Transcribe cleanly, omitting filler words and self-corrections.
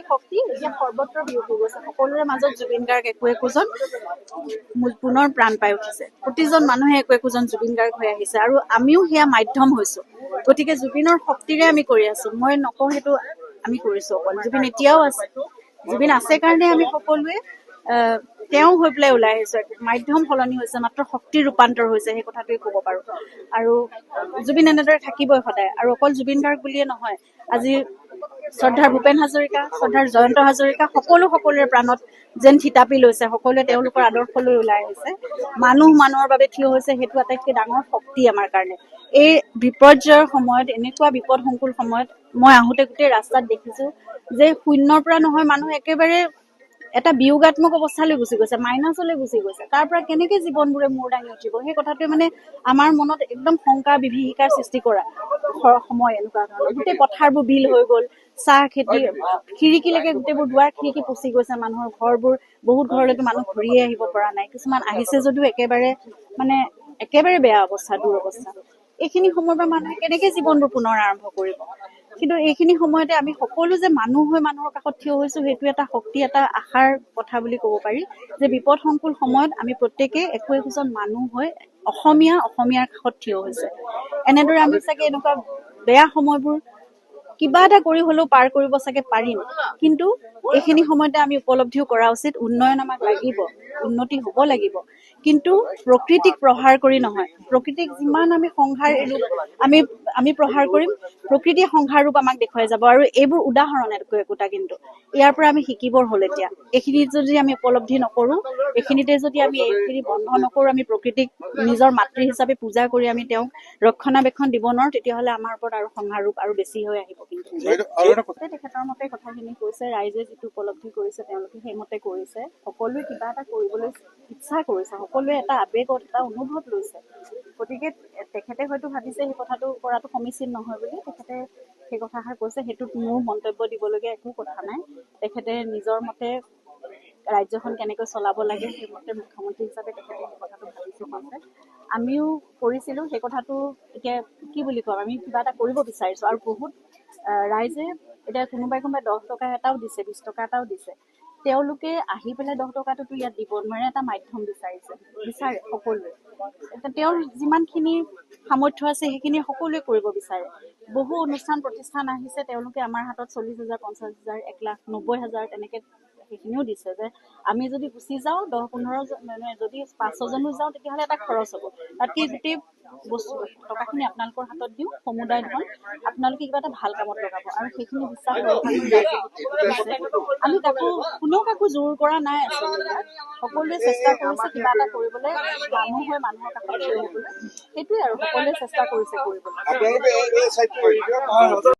সেই শক্তি এতিয়া সৰ্বত্ৰ বিয়পি গৈছে। সকলোৰে মাজত জুবিন গাৰ্গ একোজন পুনৰ প্ৰাণ পাই উঠিছে। প্ৰতিজন মানুহে একোজন জুবিন গাৰ্গ হৈ আহিছে আৰু আমিও সেয়া মাধ্যম হৈছো। গতিকে জুবিনৰ শক্তিৰে আমি কৰি আছো। মই নকওঁ সেইটো আমি কৰিছো অকল, জুবিন এতিয়াও আছে। জুবিন আছে কাৰণে আমি সকলোৱে তেওঁ হৈ পেলাই ওলাই আহিছো। মাধ্যম সলনি হৈছে, মাত্ৰ শক্তিৰ ৰূপান্তৰ হৈছে, সেই কথাটোৱে ক'ব পাৰো। আৰু জুবিন এনেদৰে থাকিবই সদায়। আৰু অকল জুবিন গাৰ্গ বুলিয়ে নহয়, আজি শ্ৰদ্ধাৰ ভূপেন হাজৰিকা, শ্ৰদ্ধাৰ জয়ন্ত হাজৰিকা সকলোৰে প্ৰাণত যেন থিতাপি লৈছে। সকলোৱে তেওঁলোকৰ আদৰ্শলৈ ওলাই আহিছে। মানুহ মানুহৰ বাবে থিয় হৈছে, সেইটো আটাইতকৈ ডাঙৰ শক্তি আমাৰ কাৰণে। এই বিপৰ্যয়ৰ সময়ত, এনেকুৱা বিপদসংকুল সময়ত মই আহোঁতে গোটেই ৰাস্তাত দেখিছো যে শূন্যৰ পৰা নহয়, মানুহ একেবাৰে এটা বিয়োগাত্মক অৱস্থালৈ গুচি গৈছে, মাইনাছলৈ গুচি গৈছে। তাৰ পৰা কেনেকে জীৱনবোৰে মূৰ দাঙি উঠিব, সেই কথাটোৱে মানে আমাৰ মনত একদম শংকা বিভীষিকাৰ সৃষ্টি কৰা সময়। এনেকুৱা ধৰণৰ গোটেই পথাৰবোৰ বিল হৈ গ'ল, চাহ খেতি খিৰিকীলৈকে গোটেইবোৰ দুৱাৰ খিৰিকী পচি গৈছে। মানুহৰ ঘৰবোৰ, বহুত ঘৰলৈকে মানুহ ঘূৰিয়ে আহিব পৰা নাই। কিছুমান আহিছে যদিও একেবাৰে বেয়া অৱস্থা, দুৰৱস্থা। এইখিনি সময়ৰ পৰা মানুহে কেনেকে জীৱনবোৰ পুনৰ আৰম্ভ কৰিব। কিন্তু এইখিনি সময়তে আমি সকলো যে মানুহ হৈ মানুহৰ কাষত থিয় হৈছো, সেইটো এটা শক্তি, এটা আশাৰ কথা বুলি ক'ব পাৰি। যে বিপদ সংকুল সময়ত আমি প্ৰত্যেকে একোজন মানুহ হৈ অসমীয়াৰ কাষত থিয় হৈছে। এনেদৰে আমি চাগে এনেকুৱা বেয়া সময়বোৰ কিবা এটা কৰি হলেও পাৰ কৰিব চাগে পাৰিম। কিন্তু এইখিনি সময়তে আমি উপলব্ধিও কৰা উচিত, উন্নয়ন আমাক লাগিব, উন্নতি হ'ব লাগিব, কিন্তু প্ৰকৃতিক প্ৰহাৰ কৰি নহয়। প্ৰকৃতিক যিমান আমি সংহাৰ আমি প্ৰহাৰ কৰিম, প্ৰকৃতিয়ে সংহাৰ ৰূপ আমাক দেখুৱাই যাব। আৰু এইবোৰ উদাহৰণ একোটা, কিন্তু ইয়াৰ পৰা আমি শিকিবৰ হ'ল এতিয়া। এইখিনি যদি আমি উপলব্ধি নকৰো, এইখিনিতে যদি আমি এইখিনি বন্ধ নকৰো, আমি প্ৰকৃতিক নিজৰ মাতৃ হিচাপে পূজা কৰি আমি তেওঁক ৰক্ষণাবেক্ষণ দিব নোৱাৰো, তেতিয়াহ'লে আমাৰ ওপৰত আৰু সংহাৰ ৰূপ আৰু বেছি হৈ আহিব। কিন্তু তেখেতৰ মতে কথাখিনি কৈছে, ৰাইজে যিটো উপলব্ধি কৰিছে তেওঁলোকে সেইমতে কৰিছে। সকলোৱে কিবা এটা কৰিবলৈ ইচ্ছা কৰিছে, সকলোৱে এটা আৱেগত, এটা অনুভৱ লৈছে। গতিকে তেখেতে হয়তো ভাবিছে সেই কথাটো কৰাটো সমীচীন নহয় বুলি, তেখেতে সেই কথাষাৰ কৈছে। সেইটোত মোৰ মন্তব্য দিবলগীয়া একো কথা নাই। তেখেতে নিজৰ মতে ৰাজ্যখন কেনেকৈ চলাব লাগে, সেইমতে মুখ্যমন্ত্ৰী হিচাপে তেখেতে সেই কথাটো ভাবিছে কৈছে। আমিও কৰিছিলো সেই কথাটো। এতিয়া কি বুলি ক'ম, আমি কিবা এটা কৰিব বিচাৰিছো। আৰু বহুত ৰাইজে এতিয়া কোনোবাই 10 টকা এটাও দিছে, 20 টকা এটাও দিছে। তেওঁলোকে আহি পেলাই 10 টকাটোতো ইয়াত দিব নোৱাৰে, এটা মাধ্যম বিচাৰে সকলোৱে। তেওঁৰ যিমানখিনি সামৰ্থ্য আছে সেইখিনি সকলোৱে কৰিব বিচাৰে। বহু অনুষ্ঠান প্ৰতিষ্ঠান আহিছে, তেওঁলোকে আমাৰ হাতত 40,000, 50,000, 1,90,000 তেনেকে সেইখিনিও দিছে। যে আমি যদি গুচি যাওঁ 10-15 যদি 5-6জনো যাওঁ, তেতিয়াহ'লে এটা খৰচ হ'ব। তাতকে গোটেই বস্তু টকাখিনি আপোনালোকৰ হাতত দিওঁ, সমুদায় ধন আপোনালোকে কিবা এটা ভাল কামত লগাব। আৰু সেইখিনি বিশ্বাস আমি কোনেও কাকো জোৰ কৰা নাই আচলতে। সকলোৱে চেষ্টা কৰিছে কিবা এটা কৰিবলৈ, মানুহ হৈ মানুহৰ কাষত থিয় হ'বলৈ। সেইটোৱে আৰু সকলোৱে চেষ্টা কৰিছে কৰিবলৈ।